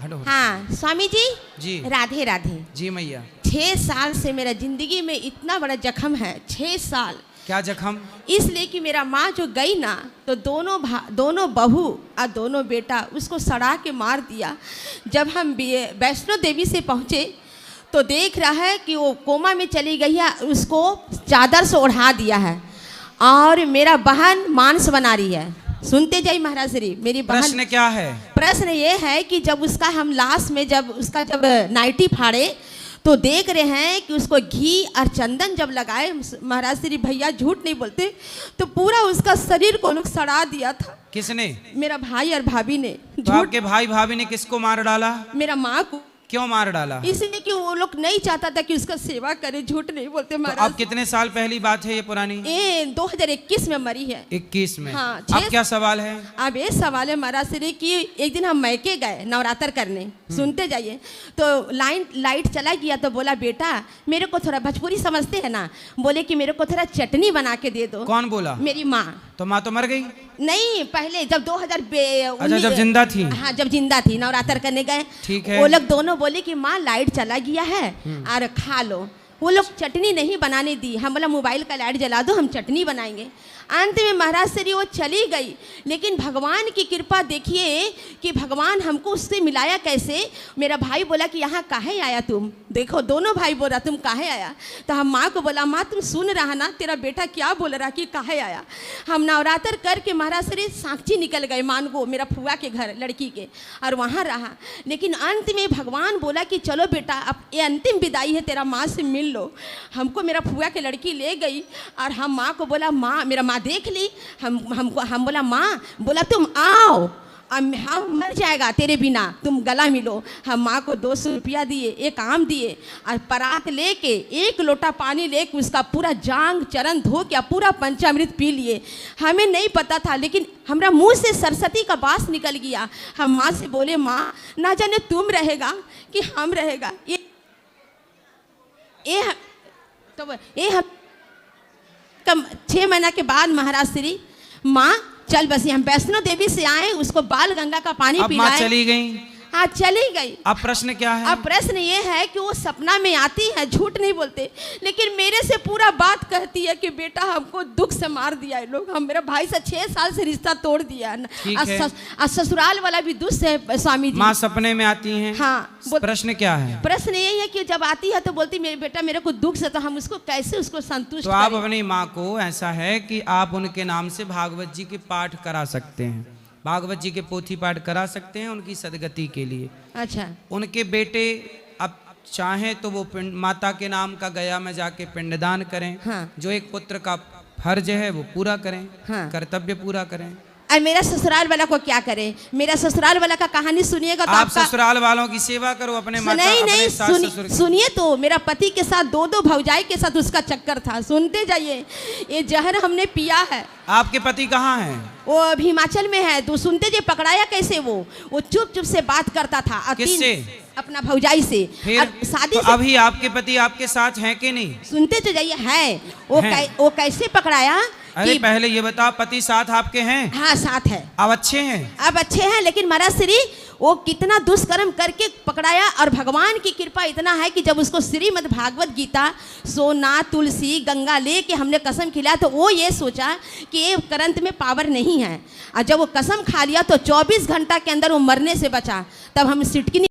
Hello. हाँ स्वामी जी राधे राधे जी मैया। 6 साल से मेरा जिंदगी में इतना बड़ा जख्म है। 6 साल। क्या जख्म? इसलिए कि मेरा माँ जो गई ना तो दोनों बहू और दोनों बेटा उसको सड़ा के मार दिया। जब हम वैष्णो देवी से पहुँचे तो देख रहा है कि वो कोमा में चली गई है, उसको चादर से ओढ़ा दिया है और मेरा बहन मांस बना रही है। सुनते जाइए महाराज श्री। मेरी बहन। प्रश्न क्या है? प्रश्न ये है कि जब उसका हम लास्ट में जब नाइटी फाड़े तो देख रहे हैं कि उसको घी और चंदन जब लगाए, महाराज श्री भैया झूठ नहीं बोलते, तो पूरा उसका शरीर को लोग सड़ा दिया था। किसने? मेरा भाई और भाभी ने। तो आपके भाई भाभी ने किसको मार डाला? मेरा माँ को। क्यों मार डाला? इसलिए कि वो लोग नहीं चाहता था कि उसका सेवा करे। झूठ नहीं बोलते महाराज। तो अब कितने साल पहली बात है ये पुरानी? ये 2021 में मरी है। 21 में? हाँ। अब क्या सवाल है? अब ये सवाल है महाराज श्री कि एक दिन हम मैके गए नवरात्र करने। सुनते जाइए। तो लाइट चला गया तो बोला बेटा मेरे को थोड़ा भोजपुरी समझते हैं ना, बोले कि मेरे को थोड़ा चटनी बना के दे दो। कौन बोला? मेरी माँ। तो माँ तो मर गई? नहीं, पहले जब 2000 अच्छा, जब जिंदा थी। हाँ, जब जिंदा थी नवरात्र करने गए। ठीक है। वो लोग दोनों बोले कि माँ लाइट चला गया है और खा लो। वो लोग चटनी नहीं बनाने दी। हम बोला मोबाइल का लाइट जला दो, हम चटनी बनाएंगे। अंत में महाराज श्री वो चली गई, लेकिन भगवान की कृपा देखिए कि भगवान हमको उससे मिलाया कैसे। मेरा भाई बोला कि यहाँ काहे आया तुम? देखो दोनों भाई बोल रहा तुम काहे आया। तो हम माँ को बोला माँ तुम सुन रहा ना, तेरा बेटा क्या बोल रहा कि काहे आया। हम नवरात्र करके महाराज श्री साक्षी निकल गए मानगो, मेरा फुआ के घर लड़की के, और वहाँ रहा। लेकिन अंत में भगवान बोला कि चलो बेटा अब ये अंतिम विदाई है, तेरा माँ से मिल लो। हमको मेरा फुआ के लड़की ले गई और हम माँ को बोला माँ, मेरा माँ देख ली। हम बोला माँ, बोला तुम आओ, हम मर जाएगा तेरे बिना, तुम गला मिलो। हम माँ को 200 रुपया दिए, एक आम दिए और परात लेके 1 लोटा पानी लेके उसका पूरा जांग चरण धो के पूरा पंचामृत पी लिए। हमें नहीं पता था, लेकिन हमारा मुंह से सरस्वती का बास निकल गया। हम माँ से बोले माँ ना जाने तुम रहेगा कि हम रहेगा। ये हम 6 महीना के बाद महाराज श्री माँ चल बसी, हम वैष्णो देवी से आए, उसको बाल गंगा का पानी पिलाए। माँ चली गई? हाँ चली गई। अब प्रश्न क्या है? अब प्रश्न ये है कि वो सपना में आती है, झूठ नहीं बोलते, लेकिन मेरे से पूरा बात कहती है कि बेटा हमको दुख से मार दिया है लोग, हम मेरा भाई से 6 साल से रिश्ता तोड़ दिया है। ससुराल वाला भी दुष्ट है स्वामी जी। माँ सपने में आती हैं? हाँ। प्रश्न क्या है? प्रश्न यही है कि जब आती है तो बोलती मेरे बेटा मेरे को दुख से, तो हम उसको कैसे उसको संतुष्ट तो आप अपनी माँ को ऐसा है कि आप उनके नाम से भागवत जी के पाठ करा सकते हैं, भागवत जी के पोथी पाठ करा सकते हैं उनकी सदगति के लिए। अच्छा। उनके बेटे अब चाहें तो वो माता के नाम का गया में जाके पिंडदान करें। हाँ। जो एक पुत्र का फर्ज है वो पूरा करें। हाँ। कर्तव्य पूरा करें। और मेरा ससुराल वाला को क्या करे? मेरा ससुराल वाला का कहानी सुनिएगा तो आप ससुराल वालों की सेवा करो अपने माता अपने सास ससुर की। सुनिए तो मेरा पति के साथ 2 भौजाई के साथ उसका चक्कर था। सुनते जाइए। ये जहर हमने पिया है। आपके पति कहाँ हैं? वो अभी हिमाचल में है। तो सुनते जाइए पकड़ाया कैसे वो चुप चुप से बात करता था। किससे? अपना भौजाई से। फिर शादी तो अभी आपके पति आपके साथ हैं कि नहीं? सुनते तो जाइए है। वो कैसे पकड़ाया? अरे पहले ये बताओ पति साथ आपके हैं? हाँ साथ है। अब अच्छे हैं? अब अच्छे हैं, लेकिन महाराज श्री वो कितना दुष्कर्म करके पकड़ाया। और भगवान की कृपा इतना है कि जब उसको श्रीमद् भागवत गीता, सोना, तुलसी, गंगा लेके हमने कसम खिलाया तो वो ये सोचा कि ये करंत में पावर नहीं है। और जब वो कसम खा लिया तो 24 घंटा के अंदर वो मरने से बचा। तब हम सिटकी